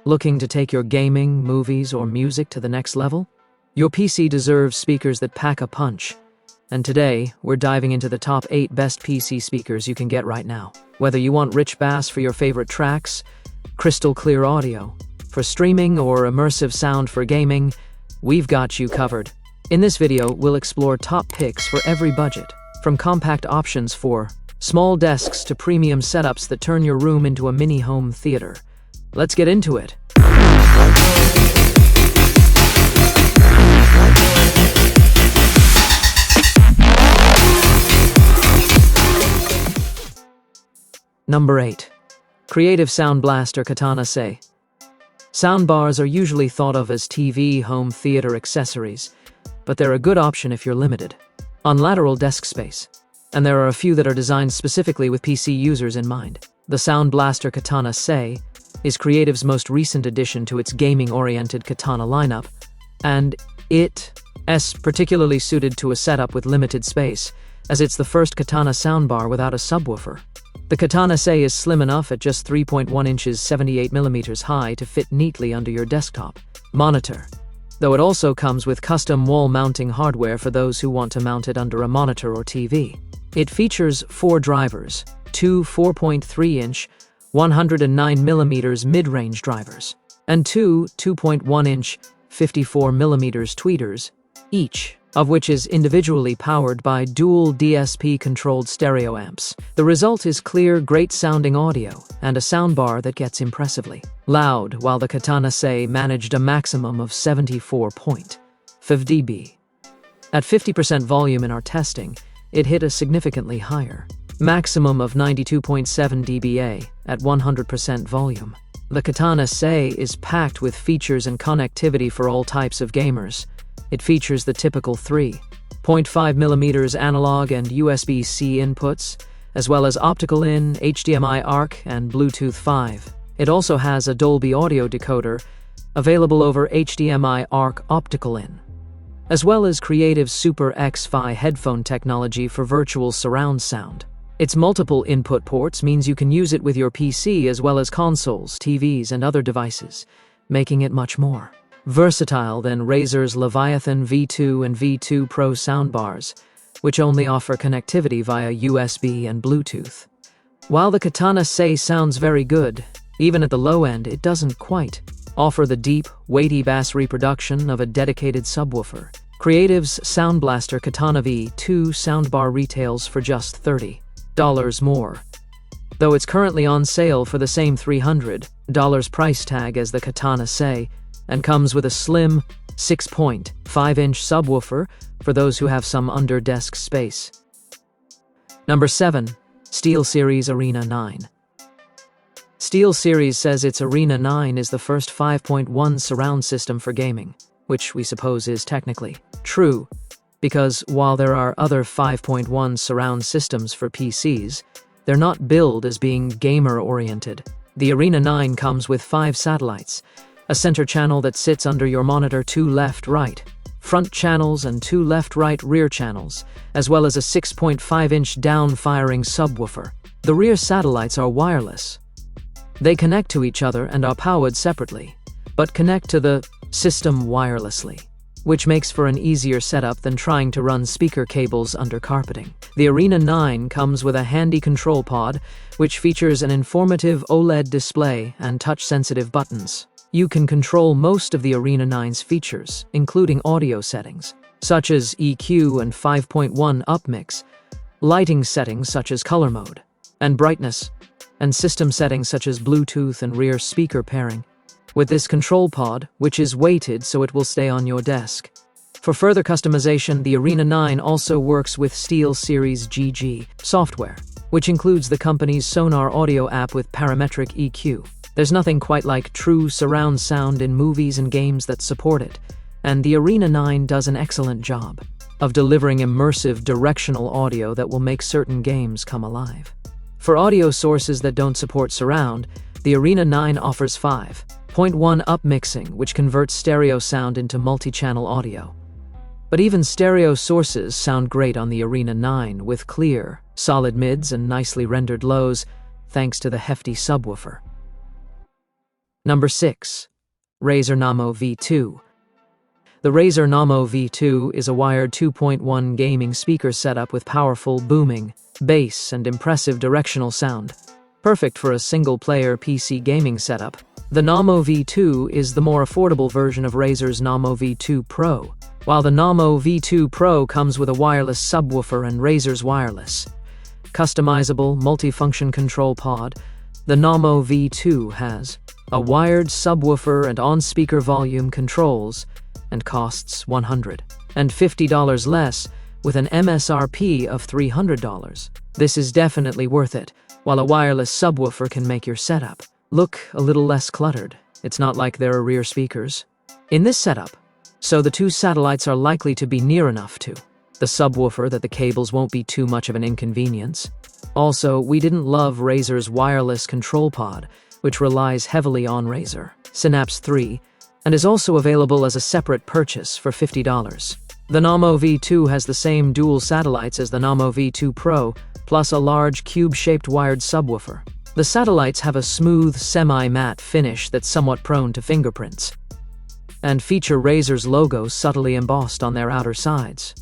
Looking to take your gaming, movies, or music to the next level? Your PC deserves speakers that pack a punch. And today, we're diving into the top 8 best PC speakers you can get right now. Whether you want rich bass for your favorite tracks, crystal clear audio for streaming, or immersive sound for gaming, we've got you covered. In this video, we'll explore top picks for every budget, from compact options for small desks to premium setups that turn your room into a mini home theater. Let's get into it. Number 8. Creative Sound Blaster Katana Se. Soundbars are usually thought of as TV, home theater accessories, but they're a good option if you're limited on lateral desk space. And there are a few that are designed specifically with PC users in mind. The Sound Blaster Katana Se is Creative's most recent addition to its gaming-oriented Katana lineup, and it's particularly suited to a setup with limited space, as it's the first Katana soundbar without a subwoofer. The Katana Se is slim enough at just 3.1 inches 78 millimeters high to fit neatly under your desktop monitor, though it also comes with custom wall-mounting hardware for those who want to mount it under a monitor or TV. It features 4 drivers, 2 4.3-inch 109 millimeters mid-range drivers, and 2 2.1-inch 54 millimeters tweeters, each of which is individually powered by dual DSP-controlled stereo amps. The result is clear, great-sounding audio and a soundbar that gets impressively loud, while the Katana Se managed a maximum of 74.5 dB. At 50% volume in our testing, it hit a significantly higher maximum of 92.7 dBA at 100% volume. The Katana Se is packed with features and connectivity for all types of gamers. It features the typical 3.5mm analog and USB-C inputs, as well as optical in, HDMI ARC, and Bluetooth 5. It also has a Dolby audio decoder, available over HDMI ARC optical in, as well as Creative's Super X-Fi headphone technology for virtual surround sound. Its multiple input ports means you can use it with your PC as well as consoles, TVs, and other devices, making it much more versatile than Razer's Leviathan V2 and V2 Pro soundbars, which only offer connectivity via USB and Bluetooth. While the Katana Se sounds very good, even at the low end, it doesn't quite offer the deep, weighty bass reproduction of a dedicated subwoofer. Creative's Sound Blaster Katana V2 soundbar retails for just $30 more, though it's currently on sale for the same $300 price tag as the Katana Se, and comes with a slim 6.5-inch subwoofer for those who have some under-desk space. Number 7. SteelSeries Arena 9. SteelSeries says its Arena 9 is the first 5.1 surround system for gaming, which we suppose is technically true, because while there are other 5.1 surround systems for PCs, they're not billed as being gamer-oriented. The Arena 9 comes with 5 satellites, a center channel that sits under your monitor, 2 left-right front channels and 2 left-right rear channels, as well as a 6.5-inch down-firing subwoofer. The rear satellites are wireless. They connect to each other and are powered separately, but connect to the system wirelessly, which makes for an easier setup than trying to run speaker cables under carpeting. The Arena 9 comes with a handy control pod, which features an informative OLED display and touch-sensitive buttons. You can control most of the Arena 9's features, including audio settings, such as EQ and 5.1 upmix, lighting settings such as color mode and brightness, and system settings such as Bluetooth and rear speaker pairing, with this control pod, which is weighted so it will stay on your desk. For further customization, the Arena 9 also works with SteelSeries GG software, which includes the company's Sonar audio app with parametric EQ. There's nothing quite like true surround sound in movies and games that support it, and the Arena 9 does an excellent job of delivering immersive directional audio that will make certain games come alive. For audio sources that don't support surround, the Arena 9 offers 5.1 upmixing, which converts stereo sound into multi-channel audio. But even stereo sources sound great on the Arena 9 with clear, solid mids and nicely rendered lows, thanks to the hefty subwoofer. Number 6. Razer Nommo V2. The Razer Nommo V2 is a wired 2.1 gaming speaker setup with powerful booming, bass, and impressive directional sound. Perfect for a single-player PC gaming setup. The Nommo V2 is the more affordable version of Razer's Nommo V2 Pro, while the Nommo V2 Pro comes with a wireless subwoofer and Razer's wireless. Customizable multifunction control pod, the Nommo V2 has a wired subwoofer and on-speaker volume controls and costs $150 less with an MSRP of $300. This is definitely worth it, while a wireless subwoofer can make your setup look a little less cluttered. It's not like there are rear speakers in this setup, so the two satellites are likely to be near enough to the subwoofer that the cables won't be too much of an inconvenience. Also, we didn't love Razer's wireless control pod, which relies heavily on Razer Synapse 3 and is also available as a separate purchase for $50. The Nommo V2 has the same dual satellites as the Nommo V2 Pro, plus a large cube-shaped wired subwoofer. The satellites have a smooth, semi-matte finish that's somewhat prone to fingerprints, and feature Razer's logo subtly embossed on their outer sides.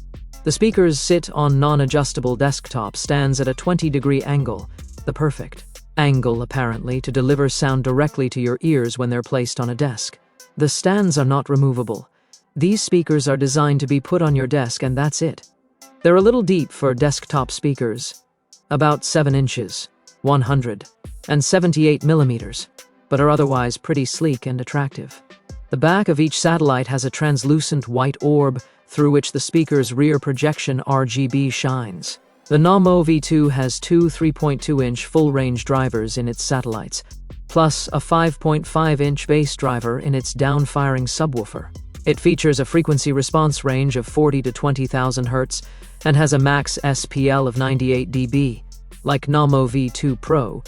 The speakers sit on non-adjustable desktop stands at a 20-degree angle, the perfect angle, apparently, to deliver sound directly to your ears when they're placed on a desk. The stands are not removable. These speakers are designed to be put on your desk and that's it. They're a little deep for desktop speakers, about 7 inches, 178 millimeters, but are otherwise pretty sleek and attractive. The back of each satellite has a translucent white orb through which the speaker's rear projection RGB shines. The Nommo V2 has two 3.2-inch full-range drivers in its satellites, plus a 5.5-inch bass driver in its down-firing subwoofer. It features a frequency response range of 40 to 20,000 Hz and has a max SPL of 98 dB. Like Nommo V2 Pro,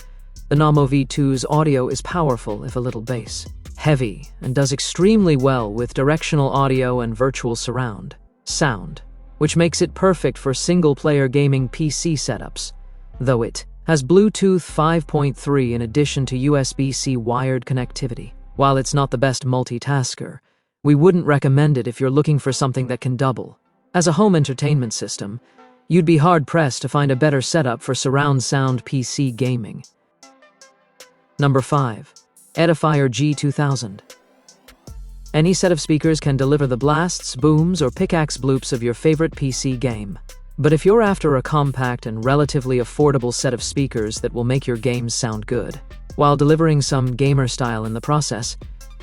the Nommo V2's audio is powerful if a little bass heavy and does extremely well with directional audio and virtual surround sound, which makes it perfect for single-player gaming PC setups, though it has Bluetooth 5.3 in addition to USB-C wired connectivity. While it's not the best multitasker, we wouldn't recommend it if you're looking for something that can double as a home entertainment system. You'd be hard-pressed to find a better setup for surround sound PC gaming. Number 5. Edifier G2000. Any set of speakers can deliver the blasts, booms, or pickaxe bloops of your favorite PC game. But if you're after a compact and relatively affordable set of speakers that will make your games sound good, while delivering some gamer style in the process,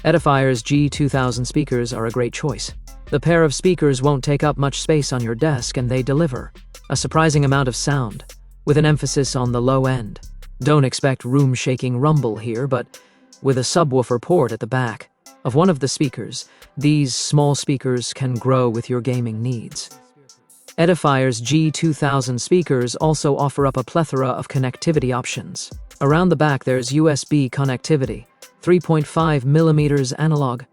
Edifier's G2000 speakers are a great choice. The pair of speakers won't take up much space on your desk and they deliver a surprising amount of sound, with an emphasis on the low end. Don't expect room-shaking rumble here, but with a subwoofer port at the back of one of the speakers, these small speakers can grow with your gaming needs. Edifier's G2000 speakers also offer up a plethora of connectivity options. Around the back there's USB connectivity, 3.5mm analog,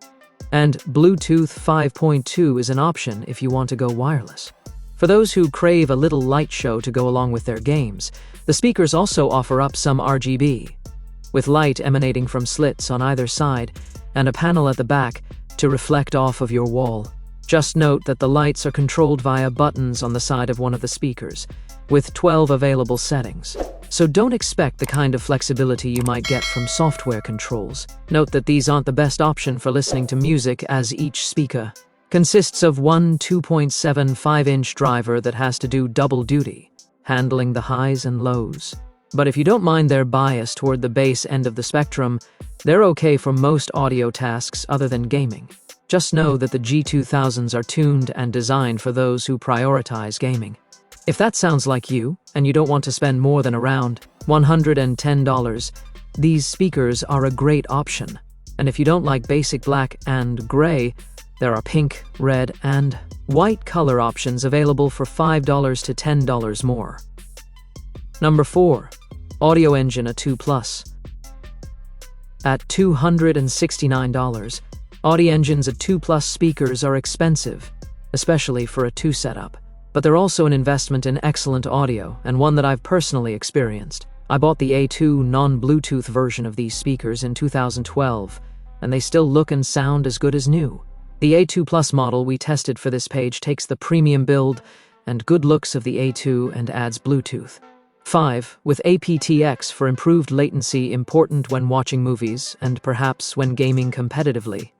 and Bluetooth 5.2 is an option if you want to go wireless. For those who crave a little light show to go along with their games, the speakers also offer up some RGB, with light emanating from slits on either side and a panel at the back to reflect off of your wall. Just note that the lights are controlled via buttons on the side of one of the speakers, with 12 available settings. So don't expect the kind of flexibility you might get from software controls. Note that these aren't the best option for listening to music, as each speaker consists of one 2.75-inch driver that has to do double duty, handling the highs and lows. But if you don't mind their bias toward the bass end of the spectrum, they're okay for most audio tasks other than gaming. Just know that the G2000s are tuned and designed for those who prioritize gaming. If that sounds like you, and you don't want to spend more than around $110, these speakers are a great option. And if you don't like basic black and gray, there are pink, red, and white color options available for $5 to $10 more. Number 4. AudioEngine A2 Plus. At $269, AudioEngine's A2 Plus speakers are expensive, especially for a 2 setup. But they're also an investment in excellent audio, and one that I've personally experienced. I bought the A2 non-Bluetooth version of these speakers in 2012, and they still look and sound as good as new. The A2 Plus model we tested for this page takes the premium build and good looks of the A2 and adds Bluetooth. 5. With aptX for improved latency important when watching movies and perhaps when gaming competitively.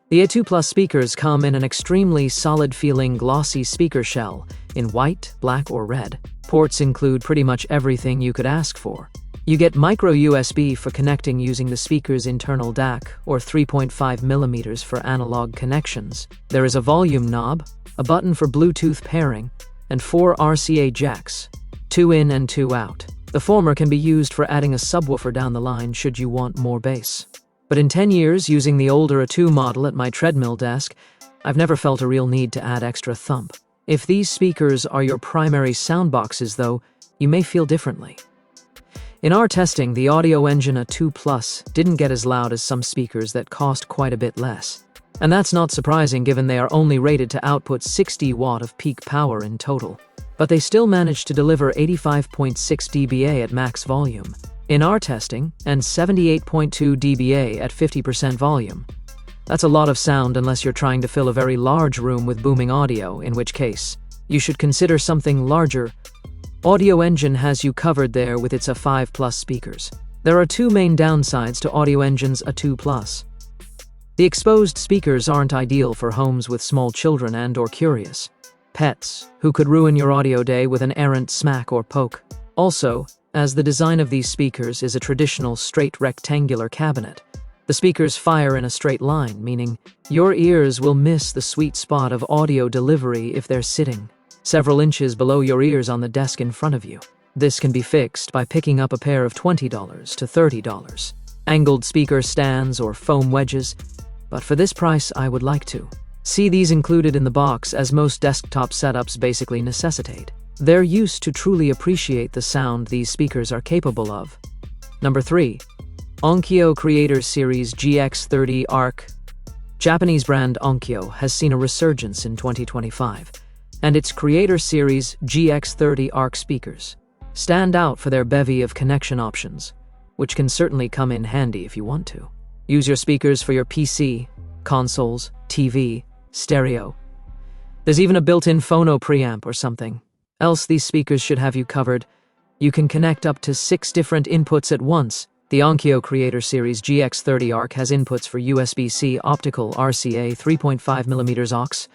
The A2 Plus speakers come in an extremely solid-feeling glossy speaker shell in white, black, or red. Ports include pretty much everything you could ask for. You get micro USB for connecting using the speaker's internal DAC or 3.5mm for analog connections. There is a volume knob, a button for Bluetooth pairing, and 4 RCA jacks, 2 in and 2 out. The former can be used for adding a subwoofer down the line should you want more bass. But in 10 years using the older A2 model at my treadmill desk, I've never felt a real need to add extra thump. If these speakers are your primary soundboxes though, you may feel differently. In our testing, the AudioEngine A2 Plus didn't get as loud as some speakers that cost quite a bit less. And that's not surprising given they are only rated to output 60 watt of peak power in total. But they still managed to deliver 85.6 dBA at max volume in our testing, and 78.2 dBA at 50% volume. That's a lot of sound unless you're trying to fill a very large room with booming audio, in which case, you should consider something larger. AudioEngine has you covered there with its A5 Plus speakers. There are 2 main downsides to AudioEngine's A2 Plus. The exposed speakers aren't ideal for homes with small children and/or curious pets, who could ruin your audio day with an errant smack or poke. Also, as the design of these speakers is a traditional straight rectangular cabinet, the speakers fire in a straight line, meaning your ears will miss the sweet spot of audio delivery if they're sitting several inches below your ears on the desk in front of you. This can be fixed by picking up a pair of $20 to $30 angled speaker stands or foam wedges, but for this price I would like to see these included in the box, as most desktop setups basically necessitate their use to truly appreciate the sound these speakers are capable of. Number 3. Onkyo Creator Series GX30 ARC. Japanese brand Onkyo has seen a resurgence in 2025, and its Creator Series GX30 ARC speakers stand out for their bevy of connection options, which can certainly come in handy if you want to use your speakers for your PC, consoles, TV, stereo. There's even a built-in phono preamp or something else these speakers should have you covered. You can connect up to 6 different inputs at once. The Onkyo Creator Series GX30 ARC has inputs for USB-C, optical, RCA, 3.5mm aux,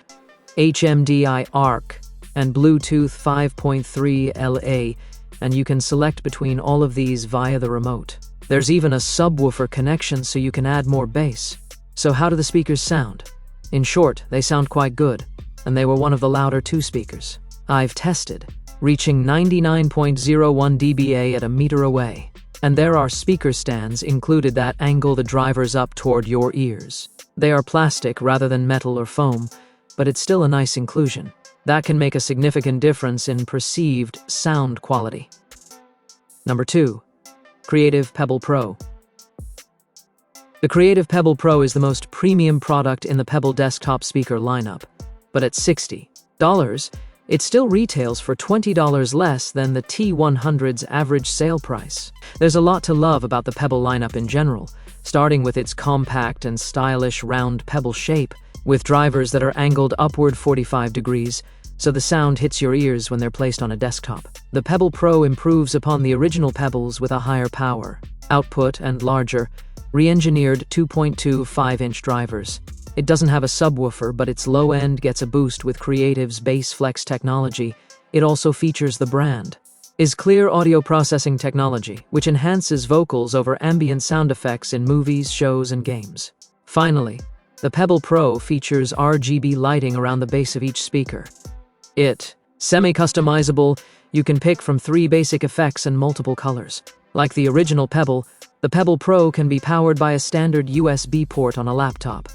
HMDI ARC, and Bluetooth 5.3 LA, and you can select between all of these via the remote. There's even a subwoofer connection so you can add more bass. So how do the speakers sound? In short, they sound quite good, and they were one of the louder 2 speakers I've tested, reaching 99.01 dBA at a meter away. And there are speaker stands included that angle the drivers up toward your ears. They are plastic rather than metal or foam, but it's still a nice inclusion. That can make a significant difference in perceived sound quality. Number 2. Creative Pebble Pro. The Creative Pebble Pro is the most premium product in the Pebble desktop speaker lineup, but at $60, it still retails for $20 less than the T100's average sale price. There's a lot to love about the Pebble lineup in general, starting with its compact and stylish round pebble shape, with drivers that are angled upward 45 degrees, so the sound hits your ears when they're placed on a desktop. The Pebble Pro improves upon the original Pebbles with a higher power output and larger, re-engineered 2.25-inch drivers. It doesn't have a subwoofer, but its low end gets a boost with Creative's Bass Flex technology. It also features the brand is clear audio processing technology, which enhances vocals over ambient sound effects in movies, shows, and games. Finally, the Pebble Pro features RGB lighting around the base of each speaker. It's semi-customizable. You can pick from 3 basic effects and multiple colors. Like the original Pebble, the Pebble Pro can be powered by a standard USB port on a laptop.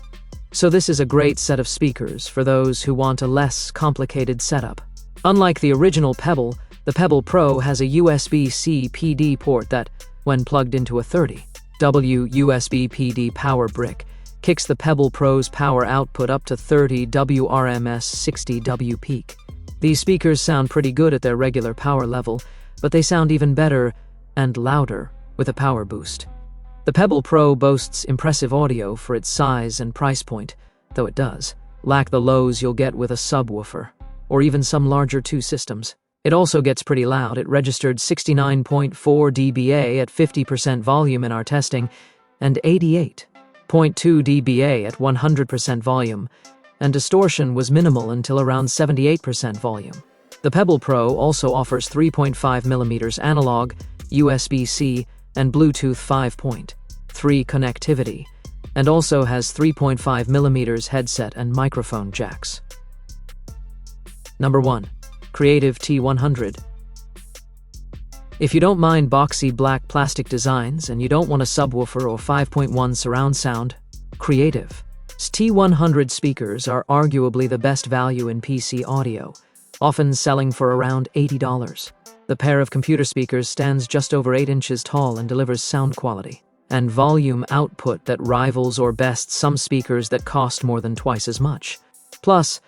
So this is a great set of speakers for those who want a less complicated setup. Unlike the original Pebble, the Pebble Pro has a USB-C PD port that, when plugged into a 30W USB PD power brick, kicks the Pebble Pro's power output up to 30W RMS 60W peak. These speakers sound pretty good at their regular power level, but they sound even better and louder with a power boost. The Pebble Pro boasts impressive audio for its size and price point, though it does lack the lows you'll get with a subwoofer, or even some larger 2 systems. It also gets pretty loud. It registered 69.4 dBA at 50% volume in our testing, and 88.2 dBA at 100% volume, and distortion was minimal until around 78% volume. The Pebble Pro also offers 3.5mm analog, USB-C, and Bluetooth 5.3 connectivity, and also has 3.5mm headset and microphone jacks. Number 1. Creative T100. If you don't mind boxy black plastic designs and you don't want a subwoofer or 5.1 surround sound, Creative's T100 speakers are arguably the best value in PC audio, often selling for around $80. The pair of computer speakers stands just over 8 inches tall and delivers sound quality and volume output that rivals or bests some speakers that cost more than twice as much. Plus,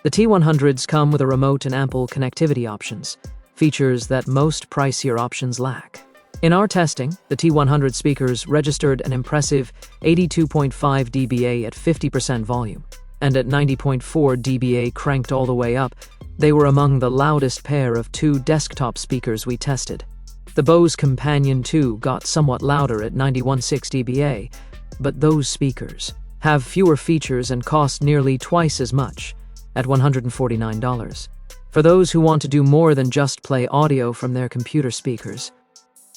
the T100s come with a remote and ample connectivity options, features that most pricier options lack. In our testing, the T100 speakers registered an impressive 82.5 dBA at 50% volume, and at 90.4 dBA cranked all the way up, they were among the loudest pair of 2 desktop speakers we tested. The Bose Companion 2 got somewhat louder at 91.6 dBA, but those speakers have fewer features and cost nearly twice as much, at $149. For those who want to do more than just play audio from their computer speakers,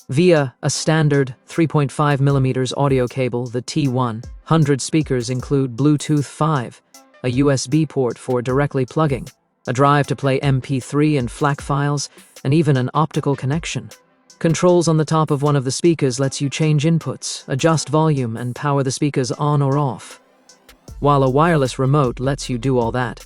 via a standard 3.5mm audio cable, the T100 speakers include Bluetooth 5, a USB port for directly plugging, a drive to play MP3 and FLAC files, and even an optical connection. Controls on the top of one of the speakers lets you change inputs, adjust volume, and power the speakers on or off, while a wireless remote lets you do all that,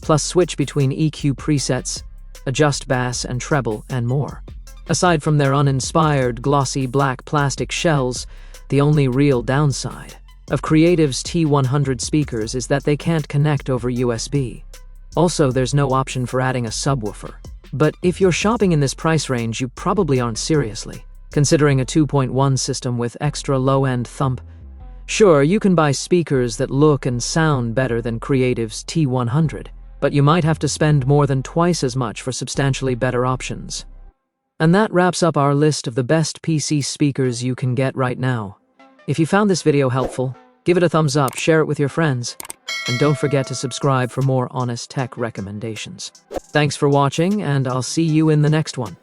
plus switch between EQ presets, adjust bass and treble, and more. Aside from their uninspired, glossy black plastic shells, the only real downside of Creative's T100 speakers is that they can't connect over USB. Also, there's no option for adding a subwoofer. But if you're shopping in this price range, you probably aren't seriously considering a 2.1 system with extra low-end thump. Sure, you can buy speakers that look and sound better than Creative's T100, but you might have to spend more than twice as much for substantially better options. And that wraps up our list of the best PC speakers you can get right now. If you found this video helpful, give it a thumbs up, share it with your friends, and don't forget to subscribe for more honest tech recommendations. Thanks for watching, and I'll see you in the next one.